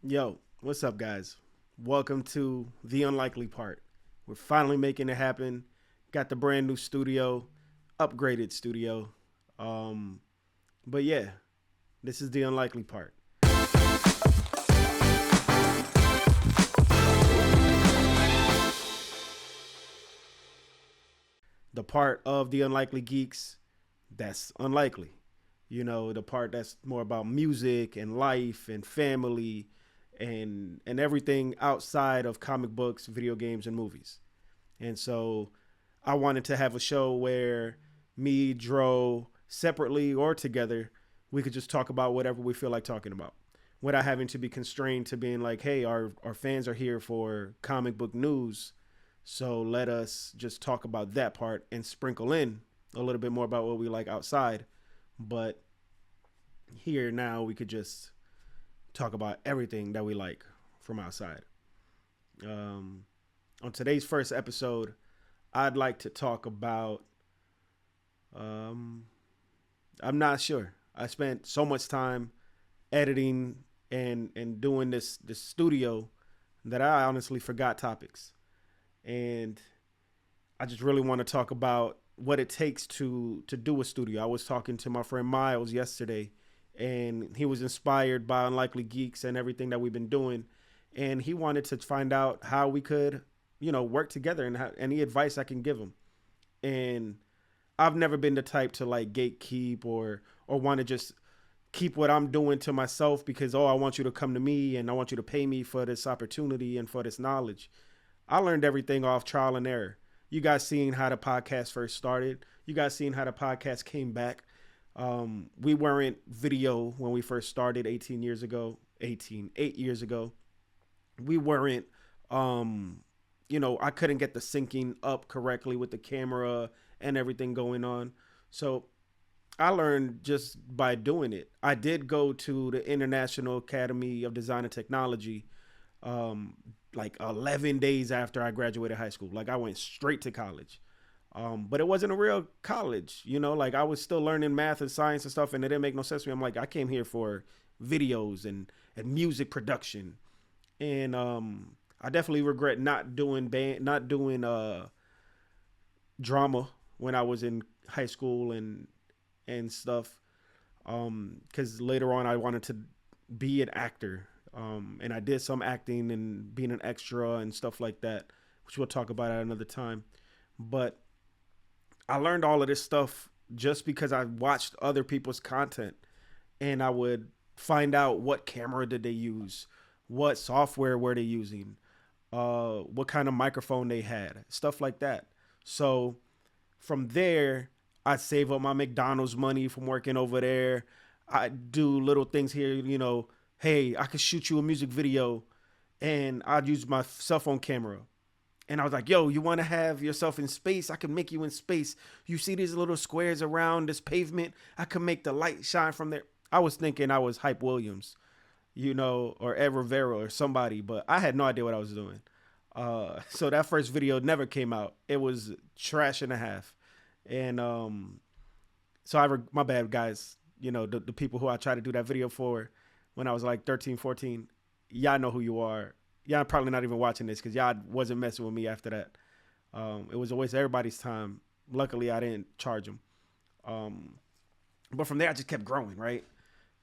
Yo, what's up, guys? Welcome to the unlikely part. We're finally making it happen. Got the brand new studio, upgraded studio. Um, but yeah, this is the unlikely part. The part of the Unlikely Geeks that's unlikely. The part that's more about music and life and family and everything outside of comic books, video games, and movies. And so I wanted to have a show where me, Dro, separately or together, we could just talk about whatever we feel like talking about without having to be constrained to being like, hey, our fans are here for comic book news. So let us just talk about that part and sprinkle in a little bit more about what we like outside. But here now we could just talk about everything that we like from outside. Um, on today's first episode, I'd like to talk about. Um, I'm not sure. I spent so much time editing and doing this studio that I honestly forgot topics, and I just really want to talk about what it takes to do a studio. I was talking to my friend Miles yesterday, and he was inspired by Unlikely Geeks and everything that we've been doing, and he wanted to find out how we could, work together and any advice I can give him. And I've never been the type to like gatekeep or want to just keep what I'm doing to myself because I want you to come to me and I want you to pay me for this opportunity and for this knowledge. I learned everything off trial and error. You guys seen how the podcast first started. You guys seen how the podcast came back. We weren't video when we first started 18 years ago, 8 years ago. We weren't, I couldn't get the syncing up correctly with the camera and everything going on. So I learned just by doing it. I did go to the International Academy of Design and Technology um, like 11 days after I graduated high school. Like I went straight to college. But it wasn't a real college, like I was still learning math and science and stuff, and it didn't make no sense to me. I'm like, I came here for videos and music production. And I definitely regret not doing drama when I was in high school and stuff. Because later on I wanted to be an actor, and I did some acting and being an extra and stuff like that, which we'll talk about at another time. But I learned all of this stuff just because I watched other people's content, and I would find out what camera did they use, what software were they using, what kind of microphone they had, stuff like that. So from there, I save up my McDonald's money from working over there. I do little things here, hey, I could shoot you a music video, and I'd use my cell phone camera. And I was like, yo, you want to have yourself in space? I can make you in space. You see these little squares around this pavement? I can make the light shine from there. I was thinking I was Hype Williams, or Ed Rivera or somebody, but I had no idea what I was doing. So that first video never came out. It was trash and a half. And my bad, guys. The people who I tried to do that video for when I was like 13, 14, y'all know who you are. Y'all probably not even watching this because y'all wasn't messing with me after that. It was a waste of everybody's time. Luckily, I didn't charge them. But from there, I just kept growing, right?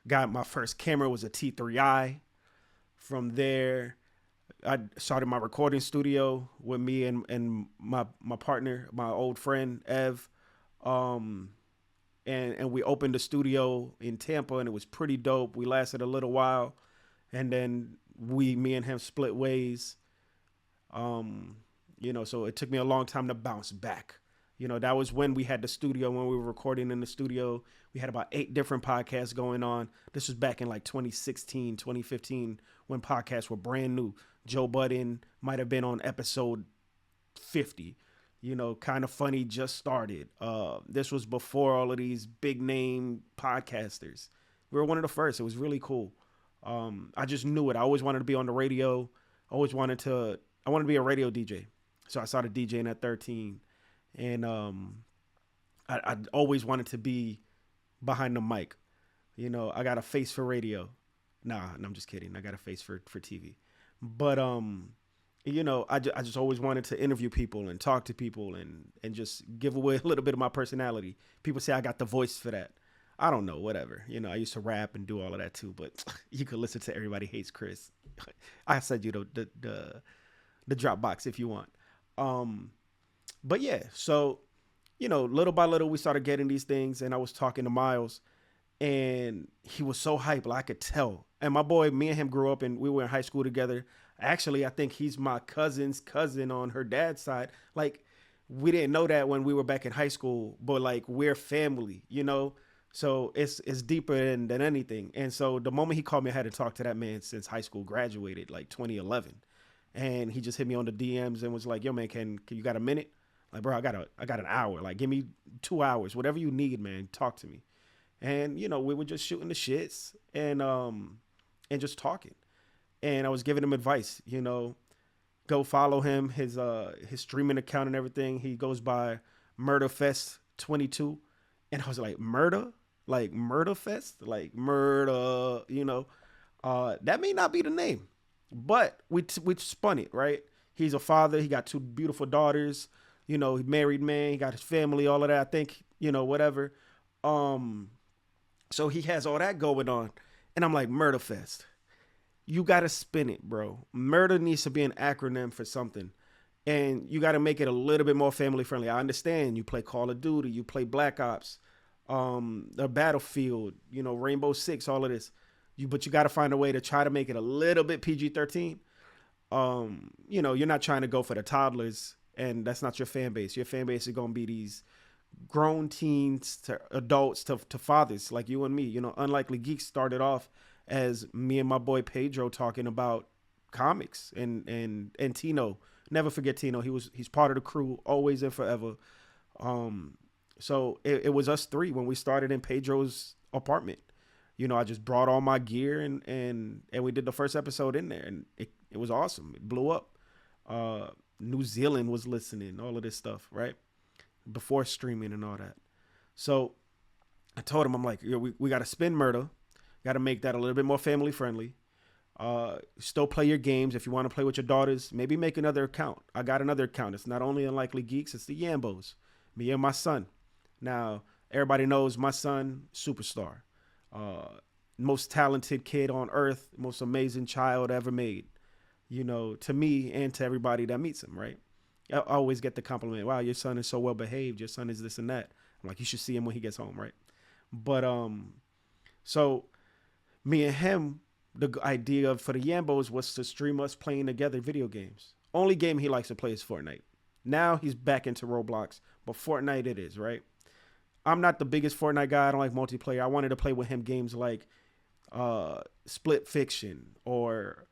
Got my first camera was a T3i. From there, I started my recording studio with me and my partner, my old friend, Ev. Um, and we opened a studio in Tampa, and it was pretty dope. We lasted a little while, and then me and him split ways. So it took me a long time to bounce back. That was when we had the studio, when we were recording in the studio. We had about 8 different podcasts going on. This was back in like 2016, 2015, when podcasts were brand new. Joe Budden might have been on episode 50. Kind of funny just started. This was before all of these big name podcasters. We were one of the first. It was really cool. I just knew it. I always wanted to be on the radio. I wanted to be a radio DJ. So I started DJing at 13. And I always wanted to be behind the mic. I got a face for radio. Nah, no, I'm just kidding. I got a face for TV. But I just always wanted to interview people and talk to people and just give away a little bit of my personality. People say I got the voice for that. I don't know, whatever. I used to rap and do all of that too, but you could listen to Everybody Hates Chris. I send you the Dropbox if you want. Um, but yeah, so little by little we started getting these things, and I was talking to Miles, and he was so hyped, like I could tell. And my boy, me and him grew up, and we were in high school together. Actually, I think he's my cousin's cousin on her dad's side. Like, we didn't know that when we were back in high school, but like we're family. So it's deeper than anything. And so the moment he called me, I had to talk to that man since high school graduated, like 2011. And he just hit me on the DMs and was like, "Yo, man, can you got a minute?" Like, bro, I got an hour. Like, give me 2 hours, whatever you need, man. Talk to me. And we were just shooting the shits and just talking. And I was giving him advice. Go follow him, his streaming account and everything. He goes by MurderFest22, and I was like, MurderFest, like murder. That may not be the name, but we spun it right. He's a father. He got two beautiful daughters. He married man. He got his family. All of that. I think whatever. So he has all that going on, and I'm like, MurderFest. You got to spin it, bro. Murder needs to be an acronym for something. And you got to make it a little bit more family friendly. I understand you play Call of Duty, you play Black Ops, the Battlefield, Rainbow Six, all of this. But you got to find a way to try to make it a little bit PG-13. You're not trying to go for the toddlers, and that's not your fan base. Your fan base is going to be these grown teens to adults to fathers like you and me. Unlikely Geeks started off as me and my boy Pedro talking about comics and Tino. Never forget Tino. He's part of the crew, always and forever. So it was us three when we started in Pedro's apartment. I just brought all my gear and we did the first episode in there, and it was awesome. It blew up. New Zealand was listening, all of this stuff, right? Before streaming and all that. So I told him, I'm like, we got to spin murder. Got to make that a little bit more family friendly. Still play your games. If you want to play with your daughters, maybe make another account. I got another account. It's not only Unlikely Geeks, it's the Yambos. Me and my son. Now, everybody knows my son, superstar. Most talented kid on earth, most amazing child ever made. To me and to everybody that meets him, right? I always get the compliment, wow, your son is so well behaved. Your son is this and that. I'm like, you should see him when he gets home, right? But so me and him, the idea for the Yambos was to stream us playing together video games. Only game he likes to play is Fortnite. Now he's back into Roblox, but Fortnite it is, right? I'm not the biggest Fortnite guy. I don't like multiplayer. I wanted to play with him games like Split Fiction or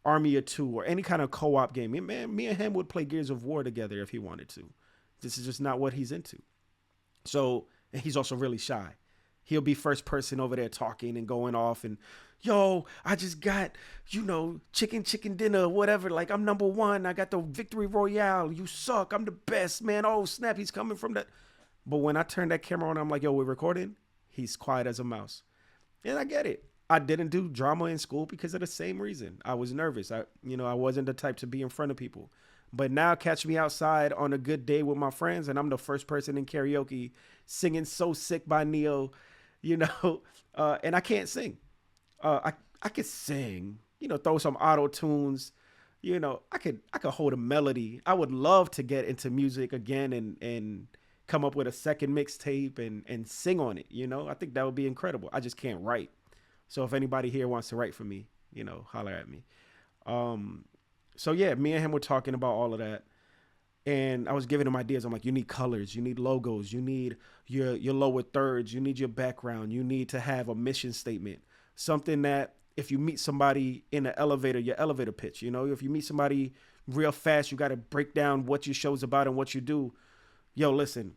Army of Two or any kind of co-op game. Man, me and him would play Gears of War together if he wanted to. This is just not what he's into. So, and he's also really shy. He'll be first person over there talking and going off and, yo, I just got, chicken dinner, whatever. Like, I'm number one. I got the victory royale. You suck. I'm the best, man. Oh, snap. He's coming from that. But when I turn that camera on, I'm like, yo, we're recording. He's quiet as a mouse. And I get it. I didn't do drama in school because of the same reason. I was nervous. I wasn't the type to be in front of people. But now catch me outside on a good day with my friends, and I'm the first person in karaoke singing So Sick by Neo, and I can't sing. I could sing, throw some auto tunes, I could hold a melody. I would love to get into music again and come up with a second mixtape and sing on it. I think that would be incredible. I just can't write. So if anybody here wants to write for me, holler at me. So yeah, me and him were talking about all of that. And I was giving him ideas. I'm like, you need colors, you need logos, you need your lower thirds, you need your background, you need to have a mission statement. Something that if you meet somebody in an elevator, your elevator pitch, if you meet somebody real fast, you got to break down what your show's about and what you do. Yo, listen,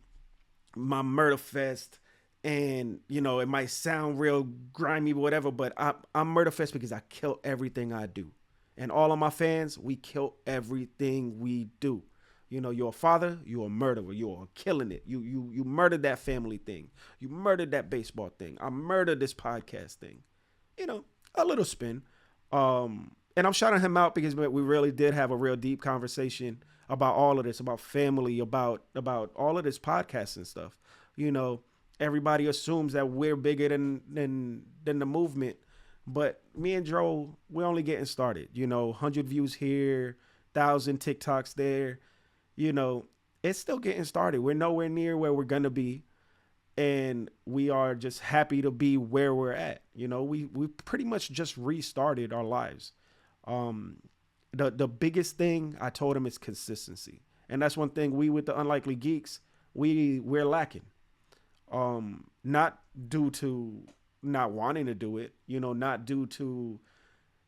my Murder Fest, and it might sound real grimy, whatever, but I'm Murder Fest because I kill everything I do. And all of my fans, we kill everything we do. You're a father, you're a murderer, you're killing it. You murdered that family thing. You murdered that baseball thing. I murdered this podcast thing. a little spin. And I'm shouting him out because we really did have a real deep conversation about all of this, about family, about all of this podcasting stuff. You know, everybody assumes that we're bigger than the movement, but me and Dro, we're only getting started. You know, 100 views here, 1,000 TikToks there. You know, it's still getting started. We're nowhere near where we're gonna be, and we are just happy to be where we're at. You know, we pretty much just restarted our lives. Um, the biggest thing I told him is consistency, and that's one thing we with the Unlikely Geeks we're lacking. Not due to not wanting to do it, you know, not due to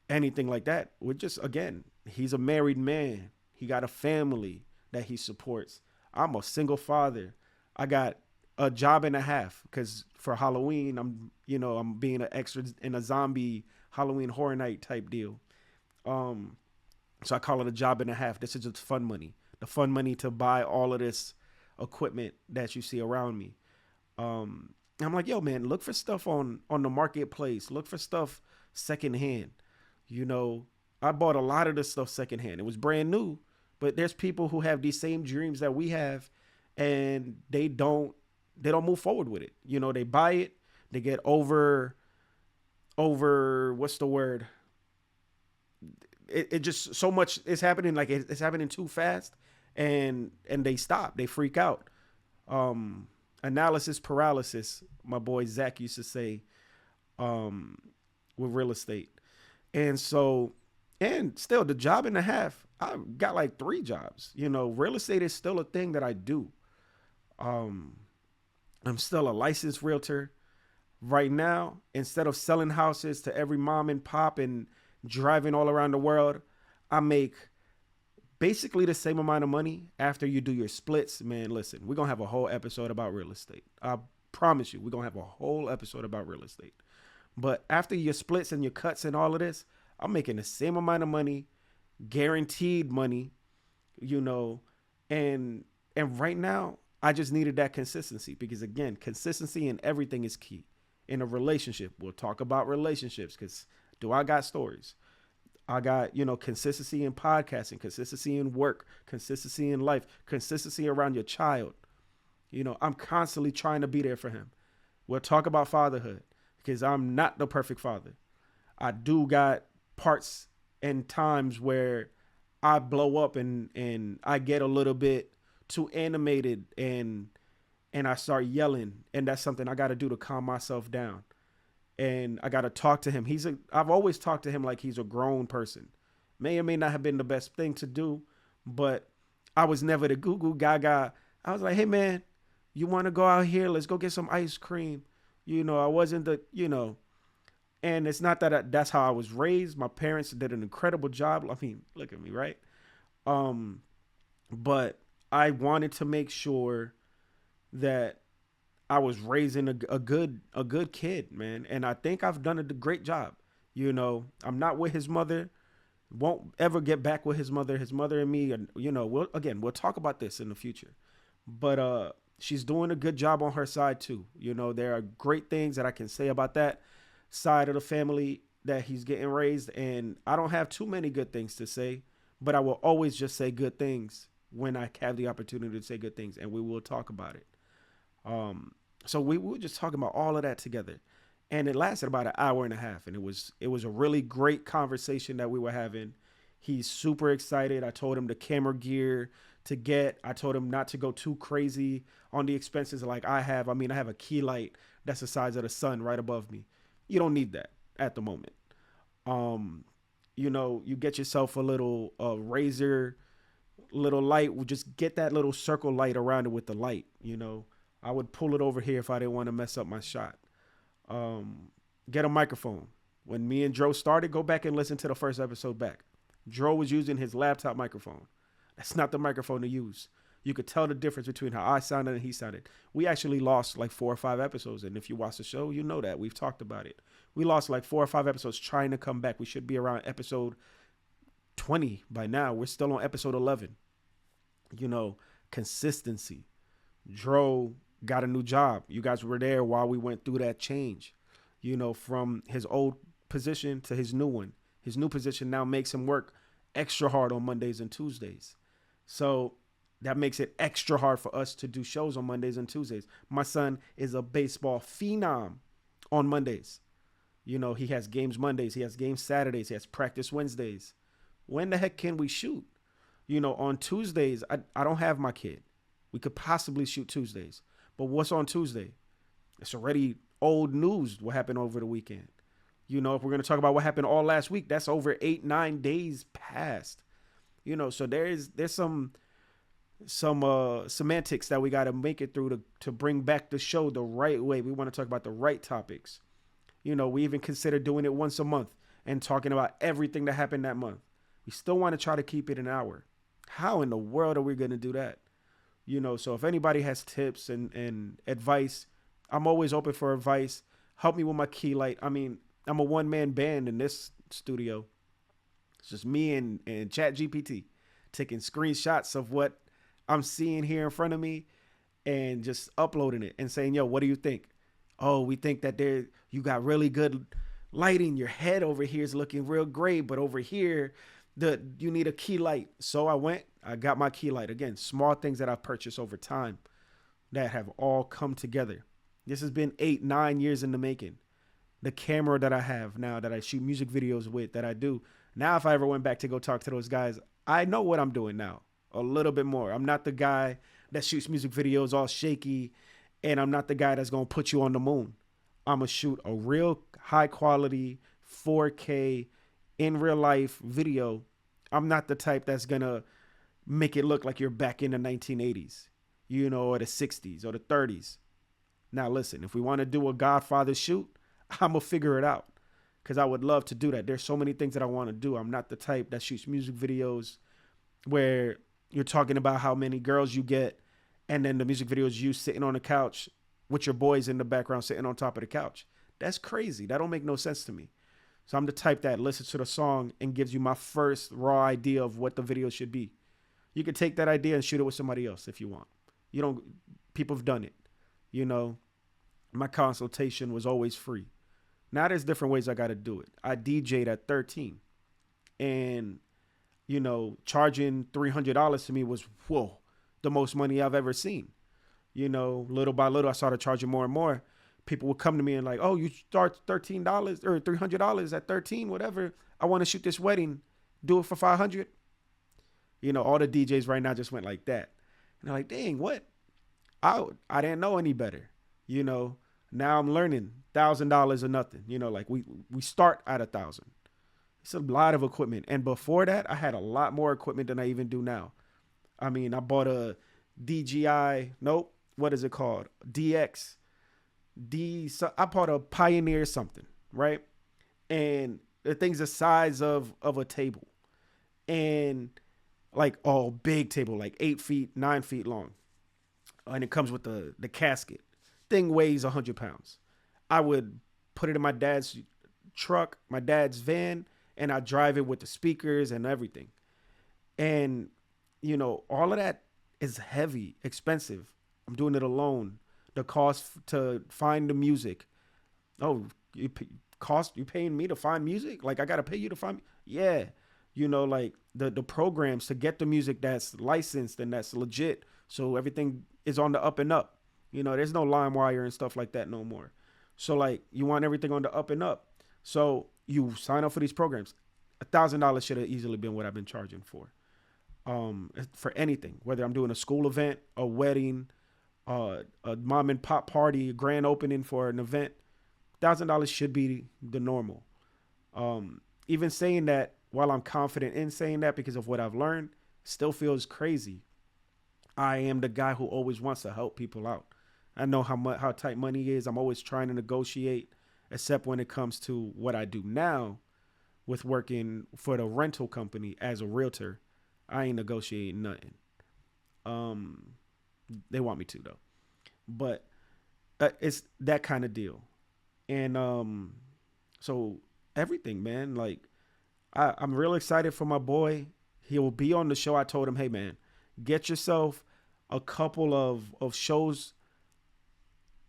anything like that. We're just, again, he's a married man. He got a family that he supports. I'm a single father. I got a job and a half because for Halloween, I'm being an extra in a zombie Halloween Horror Night type deal. Um, so I call it a job and a half. This is just fun money, the fun money to buy all of this equipment that you see around me. I'm like, yo, man, look for stuff on the marketplace. Look for stuff secondhand. You know, I bought a lot of this stuff secondhand. It was brand new, but there's people who have these same dreams that we have, and they don't move forward with it. You know, they buy it, they get over what's the word? It just so much is happening, like it's happening too fast, and they stop, they freak out. Um, Analysis paralysis, my boy Zach used to say, um, with real estate. And so, and still, the job and a half, I got like 3 jobs. You know, real estate is still a thing that I do. Um, I'm still a licensed realtor right now. Instead of selling houses to every mom and pop and driving all around the world, I make basically the same amount of money after you do your splits. Man, listen, we're going to have a whole episode about real estate. I promise you, we're going to have a whole episode about real estate. But after your splits and your cuts and all of this, I'm making the same amount of money, guaranteed money, you know, and and right now I just needed that consistency because, again, consistency in everything is key. In a relationship, we'll talk about relationships because do I got stories? I got, consistency in podcasting, consistency in work, consistency in life, consistency around your child. I'm constantly trying to be there for him. We'll talk about fatherhood because I'm not the perfect father. I do got parts and times where I blow up and I get a little bit too animated and I start yelling, and that's something I got to do to calm myself down. And I got to talk to him. I've always talked to him like he's a grown person. May or may not have been the best thing to do, but I was never the goo goo gaga. I was like, hey man, you want to go out here? Let's go get some ice cream. I wasn't and it's not that that's how I was raised. My parents did an incredible job. I mean, look at me, right? Um, but I wanted to make sure that I was raising a good kid, man, and I think I've done a great job. I'm not with his mother, won't ever get back with his mother. His mother and me, and we'll talk about this in the future. But she's doing a good job on her side too. There are great things that I can say about that side of the family that he's getting raised, and I don't have too many good things to say, but I will always just say good things when I have the opportunity to say good things, and we will talk about it. So we were just talking about all of that together, and it lasted about an hour and a half, and it was a really great conversation that we were having. He's super excited. I told him the camera gear to get. I told him not to go too crazy on the expenses like I have. I mean, I have a key light that's the size of the sun right above me. You don't need that at the moment. Um, you get yourself a little razor little light. We just get that little circle light around it with the light. I would pull it over here if I didn't want to mess up my shot. Get a microphone. When me and Dro started, go back and listen to the first episode back. Dro was using his laptop microphone. That's not the microphone to use. You could tell the difference between how I sounded and he sounded. We actually lost like 4 or 5 episodes. And if you watch the show, you know that. We've talked about it. We lost like 4 or 5 episodes trying to come back. We should be around episode 20 by now. We're still on episode 11. Consistency. Dro got a new job. You guys were there while we went through that change, from his old position to his new one. His new position now makes him work extra hard on Mondays and Tuesdays. So that makes it extra hard for us to do shows on Mondays and Tuesdays. My son is a baseball phenom on Mondays. You know, he has games Mondays, he has games Saturdays, he has practice Wednesdays. When the heck can we shoot? You know, on Tuesdays, I don't have my kid. We could possibly shoot Tuesdays. But what's on Tuesday? It's already old news what happened over the weekend. You know, if we're going to talk about what happened all last week, that's over 8-9 days past. You know, so there's some semantics that we got to make it through to bring back the show the right way. We want to talk about the right topics. You know, we even consider doing it once a month and talking about everything that happened that month. We still want to try to keep it an hour. How in the world are we going to do that? You know, so if anybody has tips and advice, I'm always open for advice. Help me with my key light. I mean, I'm a one-man band in this studio. It's just me and ChatGPT taking screenshots of what I'm seeing here in front of me and just uploading it and saying, yo, what do you think? Oh, we think that you got really good lighting. Your head over here is looking real great, but over here, you need a key light. So I got my key light. Again, small things that I've purchased over time that have all come together. This has been 8-9 years in the making. The camera that I have now that I shoot music videos with, that I do. Now, if I ever went back to go talk to those guys, I know what I'm doing now a little bit more. I'm not the guy that shoots music videos all shaky, and I'm not the guy that's going to put you on the moon. I'm going to shoot a real high quality 4K in real life video. I'm not the type that's going to make it look like you're back in the 1980s, you know, or the 60s or the 30s. Now, listen, if we want to do a Godfather shoot, I'm going to figure it out because I would love to do that. There's so many things that I want to do. I'm not the type that shoots music videos where you're talking about how many girls you get and then the music video is you sitting on the couch with your boys in the background sitting on top of the couch. That's crazy. That don't make no sense to me. So I'm the type that listens to the song and gives you my first raw idea of what the video should be. You could take that idea and shoot it with somebody else if you want. People have done it. You know, my consultation was always free. Now there's different ways I got to do it. I DJ'd at 13 and, you know, charging $300 to me was, whoa, the most money I've ever seen. You know, little by little, I started charging more and more. People would come to me and like, oh, you start $13 or $300 at 13, whatever. I want to shoot this wedding. Do it for $500. You know, all the DJs right now just went like that. And they're like, dang, what? I didn't know any better. You know, now I'm learning $1,000 or nothing. You know, like we start at 1,000. It's a lot of equipment. And before that, I had a lot more equipment than I even do now. I mean, I bought a DJI. Nope. What is it called? DX. I bought a Pioneer something, right? And the thing's the size of a table. And like, oh, big table, like 8 feet, 9 feet long. And it comes with the casket. Thing weighs 100 pounds. I would put it in my dad's truck, my dad's van, and I drive it with the speakers and everything. And, you know, all of that is heavy, expensive. I'm doing it alone. The cost to find the music. Oh, you paying me to find music? Like I got to pay you to find. Yeah. You know, like the programs to get the music that's licensed and that's legit. So everything is on the up and up. You know, there's no LimeWire and stuff like that no more. So like you want everything on the up and up. So you sign up for these programs. $1,000 should have easily been what I've been charging for anything, whether I'm doing a school event, a wedding, a mom and pop party, a grand opening for an event. $1,000 should be the normal. Even saying that, while I'm confident in saying that because of what I've learned, still feels crazy. I am the guy who always wants to help people out. I know how tight money is. I'm always trying to negotiate, except when it comes to what I do now with working for the rental company as a realtor. I ain't negotiating nothing. They want me to though, but it's that kind of deal. And so everything, man, like I'm real excited for my boy. He will be on the show. I told him, hey man, get yourself a couple of shows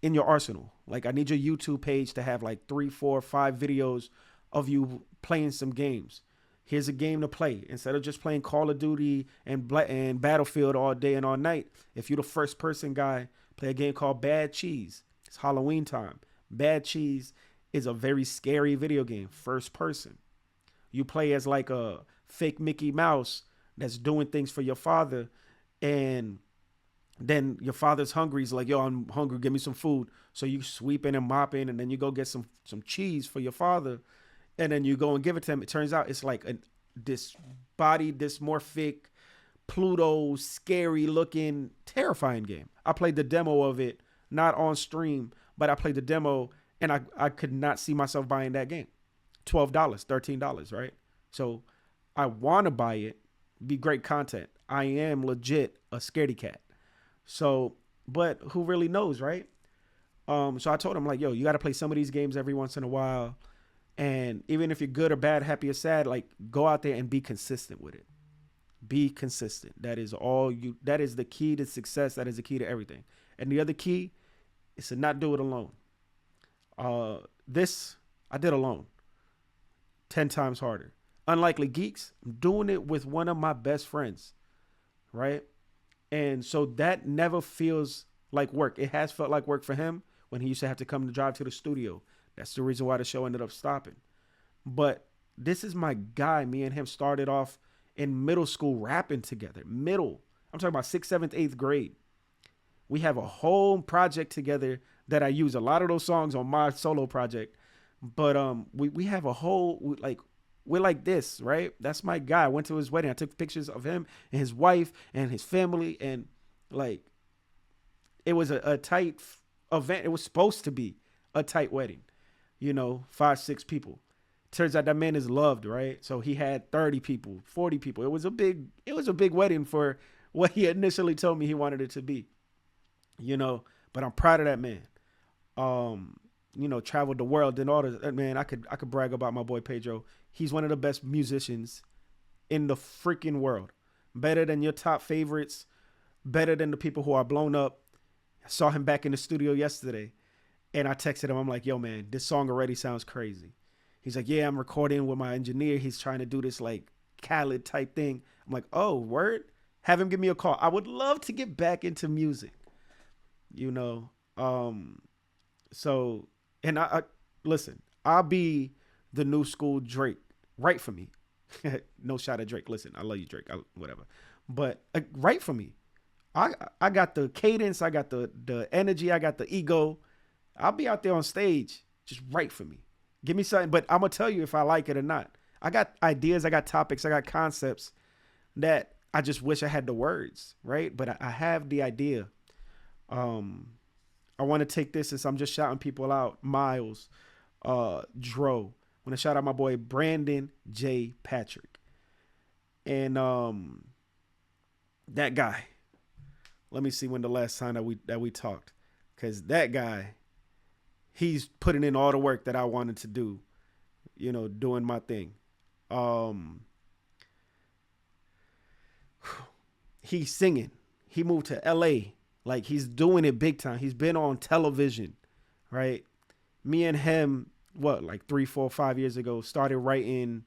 in your arsenal. Like I need your YouTube page to have like 3, 4, 5 videos of you playing some games. Here's a game to play. Instead of just playing Call of Duty and Battlefield all day and all night, if you're the first person guy, play a game called Bad Cheese. It's Halloween time. Bad Cheese is a very scary video game, first person. You play as like a fake Mickey Mouse that's doing things for your father, and then your father's hungry. He's like, yo, I'm hungry, give me some food. So you sweeping and mopping, and then you go get some cheese for your father, and then you go and give it to him. It turns out it's like this body dysmorphic Pluto, scary looking, terrifying game. I played the demo of it, not on stream, but I played the demo, and I could not see myself buying that game. $12, $13, right? So I want to buy it, be great content. I am legit a scaredy cat. So, but who really knows, right? So I told him, like, yo, you got to play some of these games every once in a while. And even if you're good or bad, happy or sad, like, go out there and be consistent with it. Be consistent. That is that is the key to success. That is the key to everything. And the other key is to not do it alone. This I did alone. 10 times harder. Unlikely Geeks, I'm doing it with one of my best friends, right? And so that never feels like work. It has felt like work for him when he used to have to come to drive to the studio. That's the reason why the show ended up stopping. But this is my guy. Me and him started off in middle school rapping together. I'm talking about 6th, 7th, 8th grade. We have a whole project together that I use a lot of those songs on my solo project. But we have a whole, like, we're like this, right? That's my guy. I went to his wedding. I took pictures of him and his wife and his family. And, like, it was a tight event. It was supposed to be a tight wedding, 5, 6 people. Turns out that man is loved, right? So he had 30 people, 40 people. It was a big wedding for what he initially told me he wanted it to be, but I'm proud of that man. Traveled the world and all that. Man, I could brag about my boy Pedro. He's one of the best musicians in the freaking world. Better than your top favorites, better than the people who are blown up. I saw him back in the studio yesterday, and I texted him. I'm like, yo, man, this song already sounds crazy. He's like, yeah, I'm recording with my engineer. He's trying to do this like Khaled type thing. I'm like, oh, word? Have him give me a call. I would love to get back into music, So, and I listen, I'll be the new school Drake. Write for me. No shot at Drake. Listen, I love you, Drake. Whatever. But write for me. I got the cadence. I got the energy. I got the ego. I'll be out there on stage. Just write for me. Give me something. But I'm going to tell you if I like it or not. I got ideas. I got topics. I got concepts that I just wish I had the words, right? But I have the idea. I want to take this, since I'm just shouting people out. Miles, Dro. I want to shout out my boy Brandon J. Patrick. And that guy. Let me see when the last time that we talked. Because that guy, he's putting in all the work that I wanted to do, doing my thing. He's singing. He moved to LA. Like, he's doing it big time. He's been on television, right? Me and him, like 3, 4, 5 years ago, started writing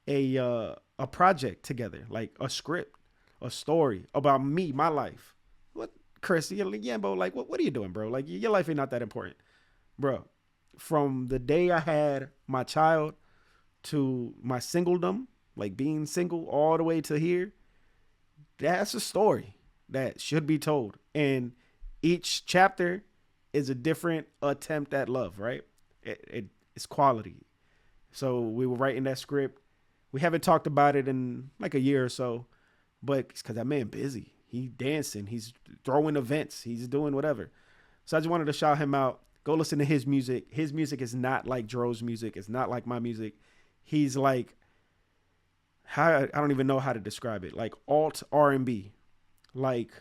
a project together, like a script, a story about me, my life. What, Chris, Yambo, like, what are you doing, bro? Like, your life ain't not that important. Bro, from the day I had my child to my singledom, like being single, all the way to here, that's a story that should be told. And each chapter is a different attempt at love, right? It's quality. So we were writing that script. We haven't talked about it in like a year or so, but it's because that man busy. He's dancing. He's throwing events. He's doing whatever. So I just wanted to shout him out. Go listen to his music. His music is not like Dro's music. It's not like my music. He's like, I don't even know how to describe it. Like alt R&B, like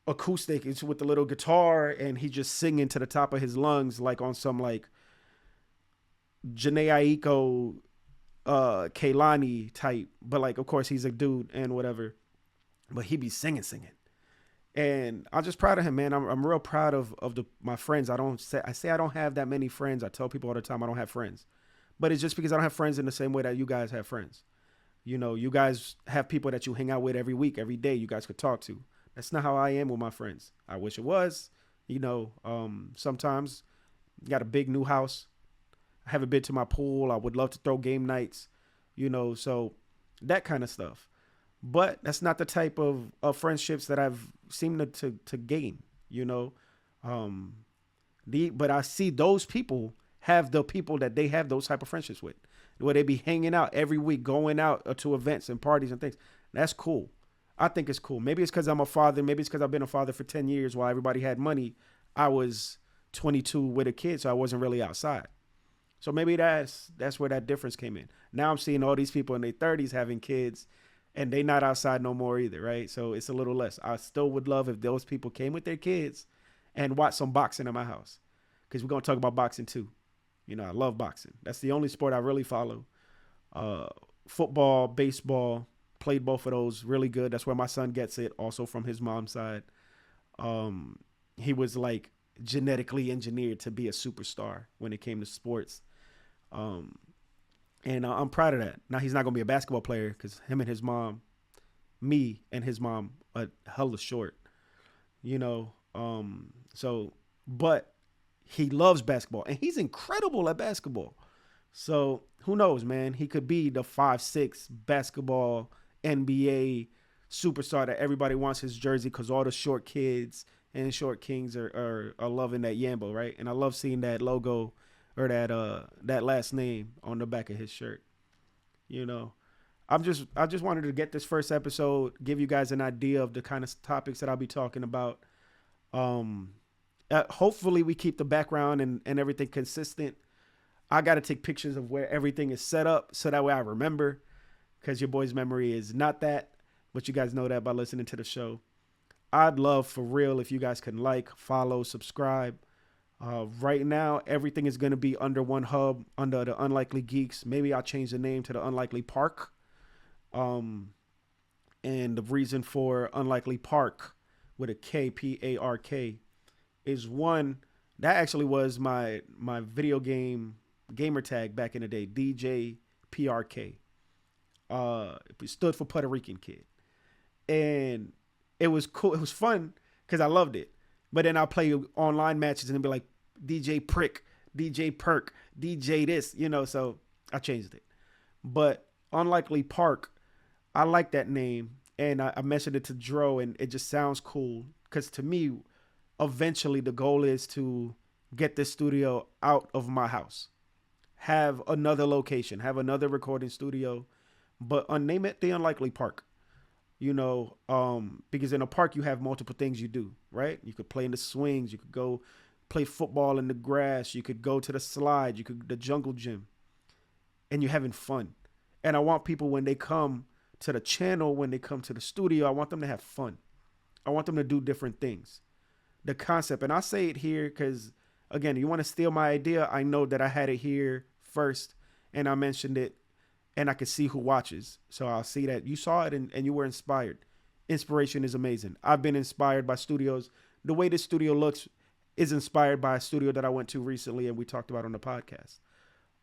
acoustic. It's with the little guitar, and he just singing to the top of his lungs, like on some like Janae Aiko, Kaylani type. But like, of course, he's a dude and whatever. But he be singing. And I'm just proud of him, man. I'm real proud of my friends. I say I don't have that many friends. I tell people all the time I don't have friends. but it's just because I don't have friends in the same way that you guys have friends. You know, you guys have people that you hang out with every week, every day. You guys could talk to. That's not how I am with my friends. I wish it was. You know, sometimes got a big new house. I haven't been to my pool. I would love to throw game nights. You know, so that kind of stuff. But that's not the type of friendships that I've seemed to gain. You know, um, but I see those people have the people that they have those type of friendships with, where they be hanging out every week, going out to events and parties and things. That's cool. I think it's cool. Maybe it's because I'm a father. Maybe it's because I've been a father for 10 years while everybody had money. I was 22 with a kid, so I wasn't really outside. So maybe that's where that difference came in. Now I'm seeing all these people in their 30s having kids, and they not outside no more either, right? So it's a little less. I still would love if those people came with their kids and watched some boxing in my house, because we're gonna talk about boxing too. You know, I love boxing. That's the only sport I really follow. Uh, Football, baseball, played both of those really good. That's where my son gets it, also from his mom's side. He was like genetically engineered to be a superstar when it came to sports. Um, and I'm proud of that. Now he's not gonna be a basketball player because him and his mom, me and his mom, are hella short. You know, so but he loves basketball and he's incredible at basketball. So who knows, man? He could be the 5'6" basketball NBA superstar that everybody wants his jersey because all the short kids and short kings are loving that Yambo, right? And I love seeing that logo or that last name on the back of his shirt. You know, I just wanted to get this first episode, give you guys an idea of the kind of topics that I'll be talking about. Um, Hopefully we keep the background and everything consistent. I got to take pictures of where everything is set up so that way I remember, because your boy's memory is not that, but you guys know that by listening to the show. I'd love for real if you guys can like, follow, subscribe. Right now, everything is going to be under one hub, under the Unlikely Geeks. Maybe I'll change the name to the Unlikely Park. And the reason for Unlikely Park with a KPARK is one, that actually was my video game gamer tag back in the day, DJ PRK. It stood for Puerto Rican kid. And it was cool. It was fun because I loved it. But then I'll play online matches and be like DJ Prick, DJ Perk, DJ this, you know, so I changed it. But Unlikely Park, I like that name. And I mentioned it to Dro, and it just sounds cool. Because to me, eventually the goal is to get this studio out of my house, have another location, have another recording studio, but name it the Unlikely Park. You know, because in a park you have multiple things you do, right? You could play in the swings, you could go play football in the grass, you could go to the slide, you could the jungle gym, and you're having fun. And I want people, when they come to the channel, when they come to the studio, I want them to have fun. I want them to do different things. The concept, and I say it here because, again, you want to steal my idea, I know that I had it here first and I mentioned it, and I could see who watches. So I'll see that you saw it and you were inspired. Inspiration is amazing. I've been inspired by studios. The way this studio looks is inspired by a studio that I went to recently and we talked about on the podcast.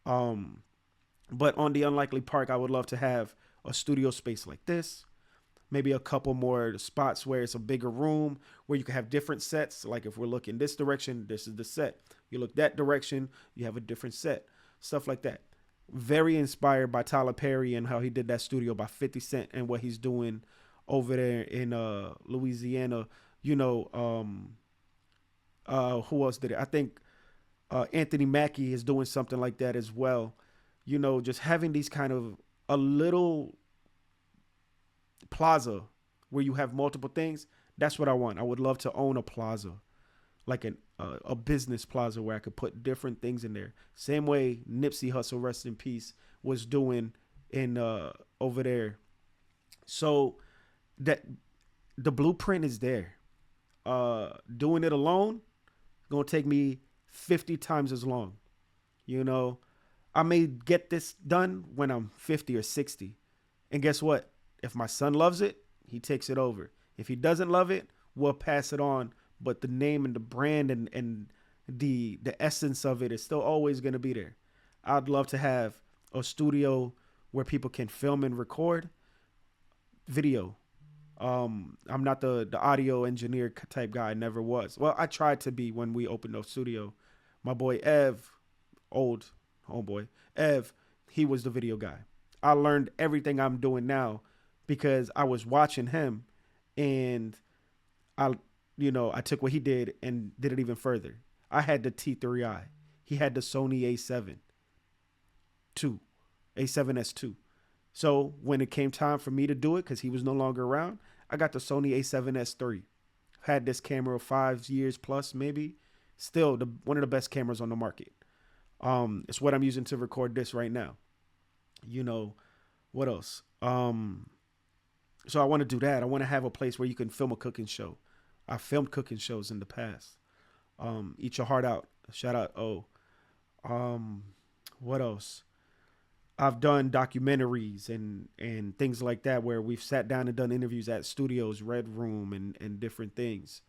But on the Unlikely Park, I would love to have a studio space like this. Maybe a couple more spots where it's a bigger room where you can have different sets. Like if we're looking this direction, this is the set. You look that direction, you have a different set. Stuff like that. Very inspired by Tyler Perry and how he did that studio by 50 Cent and what he's doing over there in Louisiana. You know, who else did it? I think Anthony Mackie is doing something like that as well. You know, just having these kind of a little plaza where you have multiple things. That's what I want. I would love to own a plaza, like a business plaza where I could put different things in there. Same way Nipsey Hussle, rest in peace, was doing in over there. So that the blueprint is there. Doing it alone gonna take me 50 times as long. You know, I may get this done when I'm 50 or 60. And guess what? If my son loves it, he takes it over. If he doesn't love it, we'll pass it on. But the name and the brand and the essence of it is still always going to be there. I'd love to have a studio where people can film and record video. I'm not the audio engineer type guy. I never was. Well, I tried to be when we opened the studio. My boy Ev, old homeboy Ev, he was the video guy. I learned everything I'm doing now because I was watching him, and I, I took what he did and did it even further. I had the T3i. He had the Sony A7 II, A7S2. So when it came time for me to do it, because he was no longer around, I got the Sony A7S3. Had this camera 5 years plus, maybe. Still one of the best cameras on the market. It's what I'm using to record this right now. You know, what else? So I want to do that. I want to have a place where you can film a cooking show. I filmed cooking shows in the past. Eat your heart out. Shout out. Oh, what else? I've done documentaries and things like that where we've sat down and done interviews at studios, Red Room, and different things.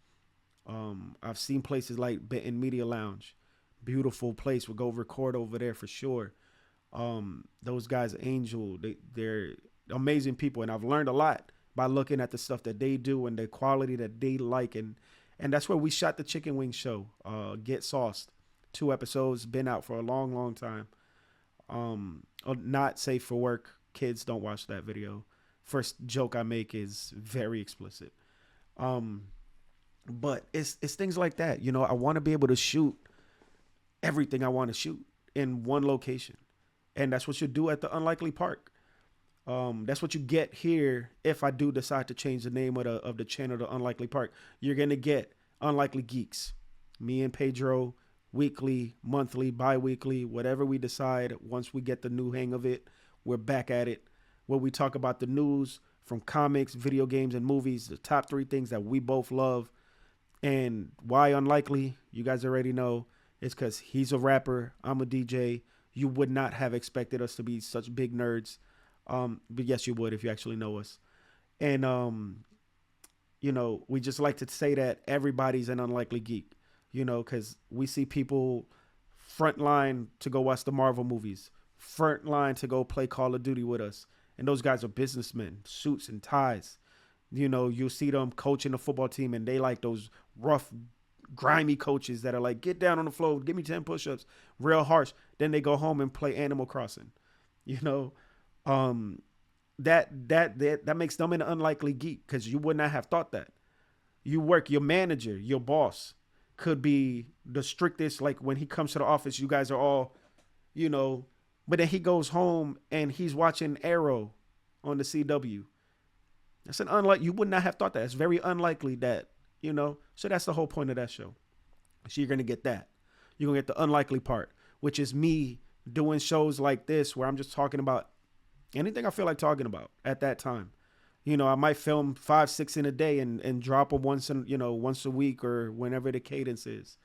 I've seen places like Benton Media Lounge, beautiful place. We'll go record over there for sure. Those guys, Angel, they're amazing people, and I've learned a lot by looking at the stuff that they do and the quality that they like, and that's where we shot the Chicken Wing Show. Get Sauced, 2 episodes, been out for a long, long time. Not safe for work. Kids, don't watch that video. First joke I make is very explicit. But it's things like that. I want to be able to shoot everything I want to shoot in one location, and that's what you do at the Unlikely Park. That's what you get here. If I do decide to change the name of the channel to Unlikely Park, you're gonna get Unlikely Geeks. Me and Pedro, weekly, monthly, bi-weekly, whatever we decide. Once we get the new hang of it, we're back at it, where we talk about the news from comics, video games, and movies, the top 3 things that we both love. And why Unlikely, you guys already know. It's because he's a rapper, I'm a DJ. You would not have expected us to be such big nerds. But yes, you would if you actually know us. And, we just like to say that everybody's an Unlikely Geek, because we see people front line to go watch the Marvel movies, front line to go play Call of Duty with us. And those guys are businessmen, suits and ties. You'll see them coaching the football team, and they like those rough, grimy coaches that are like, get down on the floor, give me 10 push-ups, real harsh. Then they go home and play Animal Crossing. That makes them an Unlikely Geek, because you would not have thought that. Your manager, your boss could be the strictest. Like when he comes to the office, you guys are all, but then he goes home and he's watching Arrow on the CW. That's you would not have thought that. It's very unlikely that, so that's the whole point of that show. So you're going to get that. You're going to get the unlikely part, which is me doing shows like this where I'm just talking about anything I feel like talking about at that time. I might film 5, 6 in a day and drop them once a week or whenever the cadence is.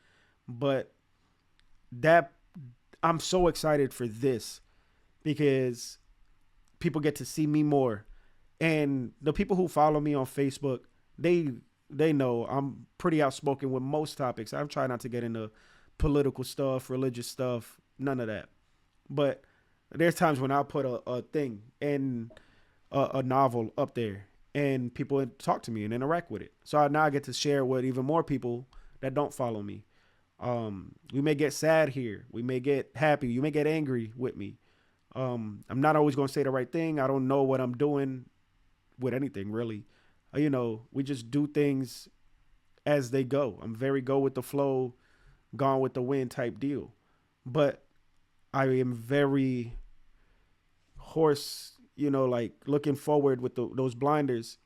But I'm so excited for this because people get to see me more. And the people who follow me on Facebook, they know I'm pretty outspoken with most topics. I'm trying not to get into political stuff, religious stuff, none of that. But there's times when I'll put a thing and a novel up there and people talk to me and interact with it. So now I get to share with even more people that don't follow me. We may get sad here. We may get happy. You may get angry with me. I'm not always going to say the right thing. I don't know what I'm doing with anything, really. We just do things as they go. I'm very go with the flow, gone with the wind type deal. But I am very horse, like looking forward with those blinders.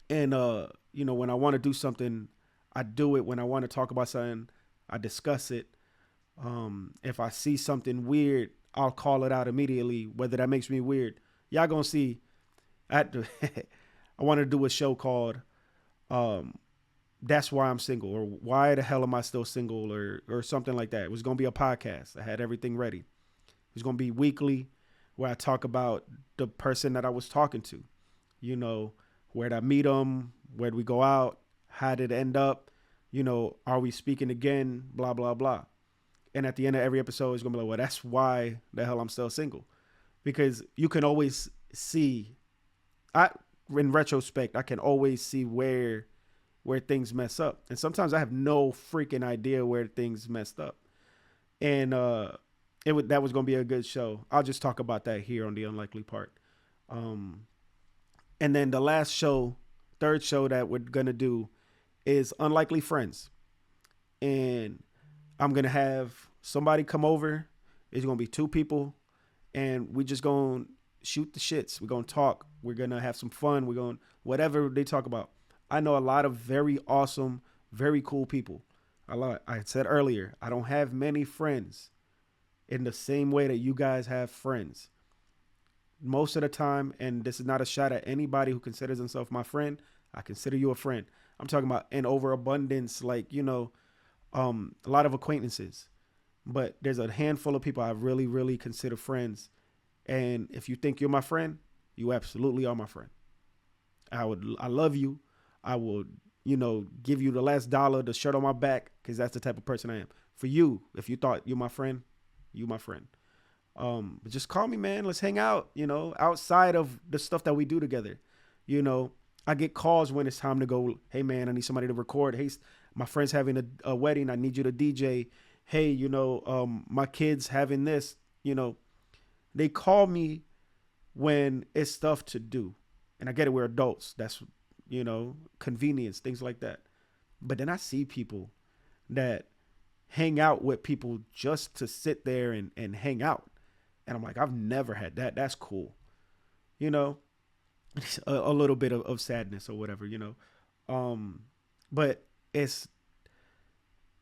And, when I want to do something, I do it. When I want to talk about something, I discuss it. If I see something weird, I'll call it out immediately, whether that makes me weird. Y'all gonna see. I want to do a show called That's Why I'm Single, or Why the Hell Am I Still Single, or something like that. It was going to be a podcast. I had everything ready. It was going to be weekly, where I talk about the person that I was talking to. Where'd I meet them? Where'd we go out? How did it end up? Are we speaking again? Blah, blah, blah. And at the end of every episode, it's gonna be like, well, that's why the hell I'm still single, because you can always see. I in retrospect, I can always see where things mess up, and sometimes I have no freaking idea where things messed up. And that was gonna be a good show. I'll just talk about that here on the unlikely part. Um, and then the last show, third show that we're gonna do is Unlikely Friends, and I'm gonna have somebody come over. It's gonna be two people, and we just gonna shoot the shits. We're gonna talk. We're gonna have some fun. We're gonna whatever they talk about. I know a lot of very awesome, very cool people. I said earlier, I don't have many friends in the same way that you guys have friends. Most of the time, and this is not a shot at anybody who considers himself my friend, I consider you a friend. I'm talking about an overabundance, like, a lot of acquaintances. But there's a handful of people I really, really consider friends. And if you think you're my friend, you absolutely are my friend. I love you. I will, give you the last dollar, the shirt on my back, because that's the type of person I am. For you, if you thought you're my friend, you my friend. But just call me, man. Let's hang out, outside of the stuff that we do together. I get calls when it's time to go. Hey, man, I need somebody to record. Hey, my friend's having a wedding. I need you to DJ. Hey, my kid's having this, they call me when it's stuff to do. And I get it, we're adults. That's, convenience, things like that. But then I see people that hang out with people just to sit there and hang out. And I'm like, I've never had that. That's cool. A little bit of sadness or whatever, but it's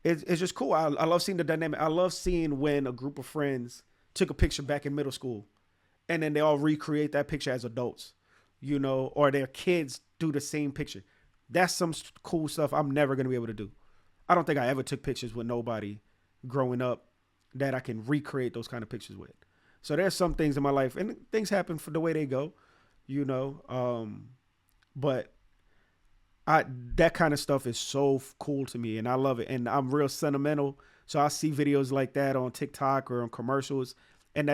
just cool. I love seeing the dynamic. I love seeing when a group of friends took a picture back in middle school and then they all recreate that picture as adults, or their kids do the same picture. That's some cool stuff I'm never going to be able to do. I don't think I ever took pictures with nobody growing up that I can recreate those kind of pictures with. So there's some things in my life, and things happen for the way they go, but that kind of stuff is so cool to me, and I love it. And I'm real sentimental, so I see videos like that on TikTok or on commercials, and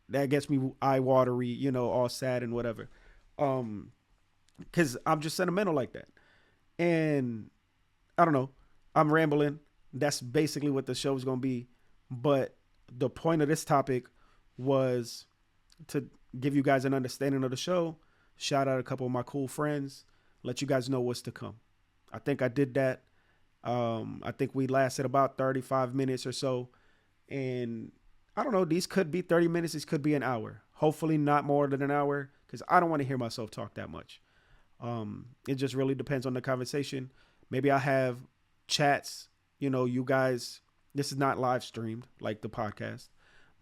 that gets me eye watery, all sad and whatever, because I'm just sentimental like that. And I don't know, I'm rambling. That's basically what the show is gonna be, but the point of this topic was to give you guys an understanding of the show, shout out a couple of my cool friends, let you guys know what's to come. I think I did that. I think we lasted about 35 minutes or so. And I don't know, these could be 30 minutes. These could be an hour. Hopefully not more than an hour, because I don't want to hear myself talk that much. It just really depends on the conversation. Maybe I have chats, you guys, this is not live streamed like the podcast,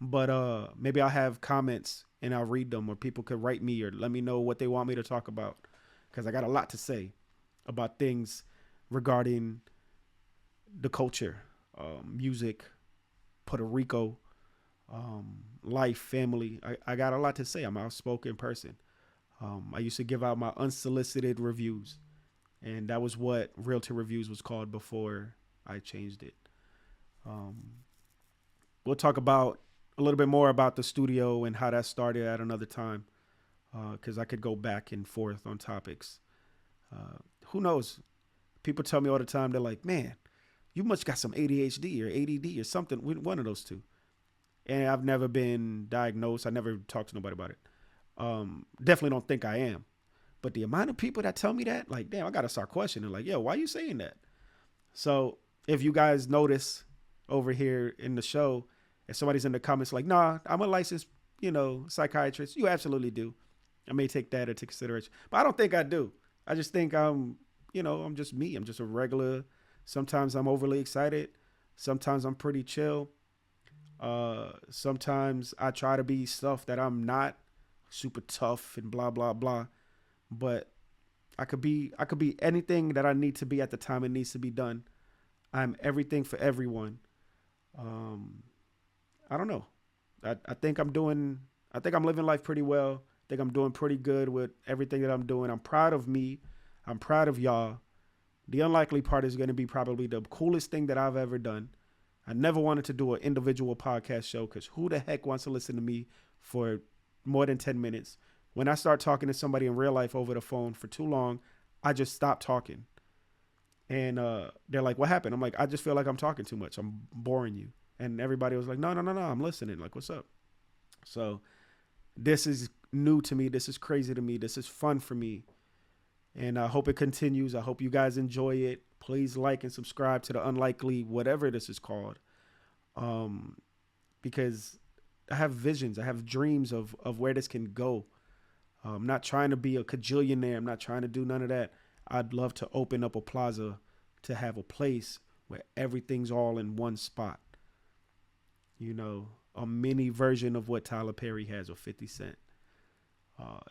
but maybe I'll have comments and I'll read them, or people could write me or let me know what they want me to talk about, because I got a lot to say about things regarding the culture, music, Puerto Rico, life, family. I got a lot to say. I'm an outspoken person. I used to give out my unsolicited reviews, and that was what Realtor Reviews was called before I changed it. We'll talk about a little bit more about the studio and how that started at another time, because I could go back and forth on topics. Who knows? People tell me all the time, they're like, man, you must got some ADHD or ADD or something, one of those two. And I've never been diagnosed. I never talked to nobody about it. Definitely don't think I am. But the amount of people that tell me that, like, damn, I got to start questioning. Like, yo, why are you saying that? So if you guys notice over here in the show, if somebody's in the comments like, nah, I'm a licensed, psychiatrist, you absolutely do. I may take that into consideration. But I don't think I do. I just think I'm just me. I'm just a regular. Sometimes I'm overly excited. Sometimes I'm pretty chill. Sometimes I try to be stuff that I'm not, super tough and blah, blah, blah. But I could be anything that I need to be at the time it needs to be done. I'm everything for everyone. I don't know. I think I'm living life pretty well. I think I'm doing pretty good with everything that I'm doing. I'm proud of me. I'm proud of y'all. The unlikely part is going to be probably the coolest thing that I've ever done. I never wanted to do an individual podcast show because who the heck wants to listen to me for more than 10 minutes? When I start talking to somebody in real life over the phone for too long, I just stop talking. And they're like, what happened? I'm like, I just feel like I'm talking too much. I'm boring you. And everybody was like, no, no, no, no, I'm listening. Like, what's up? So this is new to me. This is crazy to me. This is fun for me. And I hope it continues. I hope you guys enjoy it. Please like and subscribe to the Unlikely, whatever this is called. Um, because I have visions. I have dreams of where this can go. I'm not trying to be a cajillionaire. I'm not trying to do none of that. I'd love to open up a plaza to have a place where everything's all in one spot. You know, a mini version of what Tyler Perry has or 50 Cent.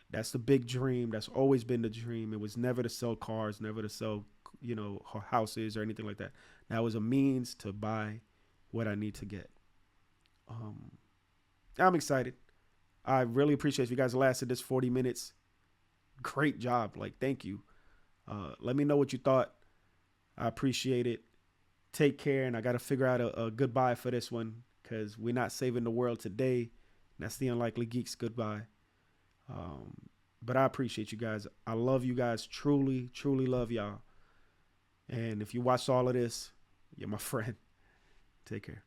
That's the big dream. That's always been the dream. It was never to sell cars, never to sell, houses or anything like that. That was a means to buy what I need to get. I'm excited. I really appreciate if you guys lasted this 40 minutes. Great job. Like, thank you. Let me know what you thought. I appreciate it. Take care. And I got to figure out a goodbye for this one because we're not saving the world today. That's the Unlikely Geeks goodbye. But I appreciate you guys. I love you guys. Truly, truly love y'all. And if you watched all of this, you're my friend. Take care.